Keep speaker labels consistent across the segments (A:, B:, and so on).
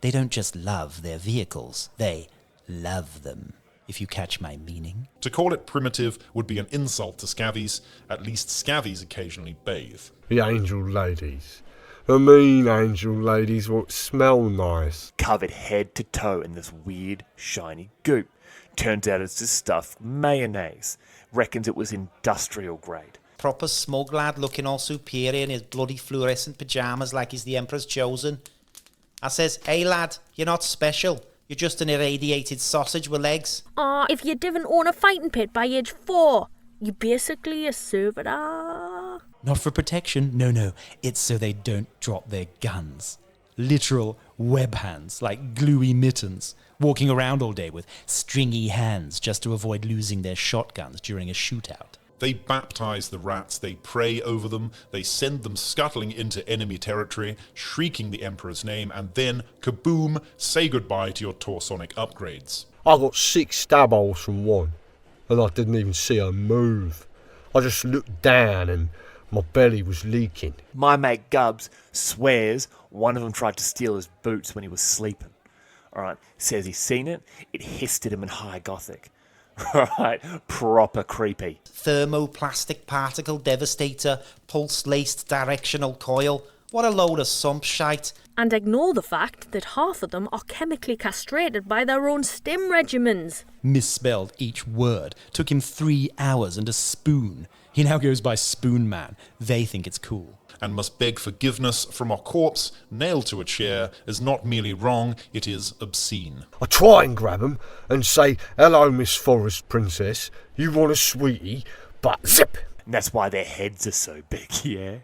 A: They don't just love their vehicles, they love them, if you catch my meaning.
B: To call it primitive would be an insult to scavvies. At least scavvies occasionally bathe.
C: The angel ladies. The mean angel ladies what smell nice.
D: Covered head to toe in this weird, shiny goop. Turns out it's just stuffed mayonnaise. Reckons it was industrial grade.
A: Proper smug lad looking all superior in his bloody fluorescent pyjamas like he's the Emperor's chosen. I says, hey lad, you're not special. You're just an irradiated sausage with legs.
E: If you didn't own a fighting pit by age 4, you're basically a servitor.
A: Not for protection, no. It's so they don't drop their guns. Literal web hands, like gluey mittens, walking around all day with stringy hands just to avoid losing their shotguns during a shootout.
B: They baptize the rats, they pray over them, they send them scuttling into enemy territory, shrieking the Emperor's name, and then, kaboom, say goodbye to your Torsonic upgrades.
C: I got 6 stab holes from one, and I didn't even see her move. I just looked down and my belly was leaking.
D: My mate Gubbs swears one of them tried to steal his boots when he was sleeping. Alright, says he's seen it, it hissed at him in high gothic. Right, proper creepy.
A: Thermoplastic particle devastator, pulse-laced directional coil. What a load of sump shite.
E: And ignore the fact that half of them are chemically castrated by their own stim regimens.
A: Misspelled each word. Took him 3 hours and a spoon. He now goes by Spoon Man. They think it's cool.
B: And must beg forgiveness from our corpse, nailed to a chair, is not merely wrong, it is obscene.
C: I try and grab 'em and say, hello, Miss Forest Princess, you want a sweetie? But zip!
D: And that's why their heads are so big, yeah?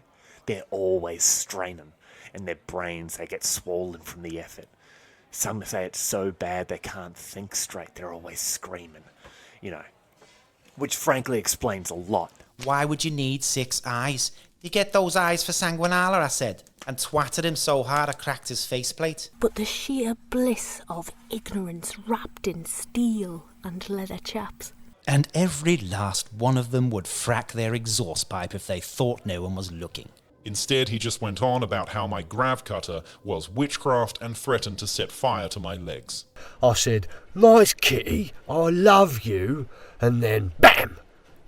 D: They're always straining, and their brains, they get swollen from the effort. Some say it's so bad they can't think straight, they're always screaming. You know, which frankly explains a lot.
A: Why would you need 6 eyes? You get those eyes for Sanguinala, I said, and twatted him so hard I cracked his faceplate.
E: But the sheer bliss of ignorance wrapped in steel and leather chaps.
A: And every last one of them would frack their exhaust pipe if they thought no one was looking.
B: Instead, he just went on about how my grav cutter was witchcraft and threatened to set fire to my legs.
C: I said, nice kitty, I love you, and then BAM!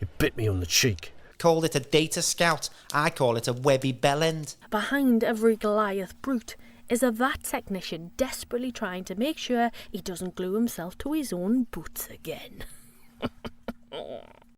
C: It bit me on the cheek.
A: Called it a data scout. I call it a webby bellend.
E: Behind every Goliath brute is a VAT technician desperately trying to make sure he doesn't glue himself to his own boots again.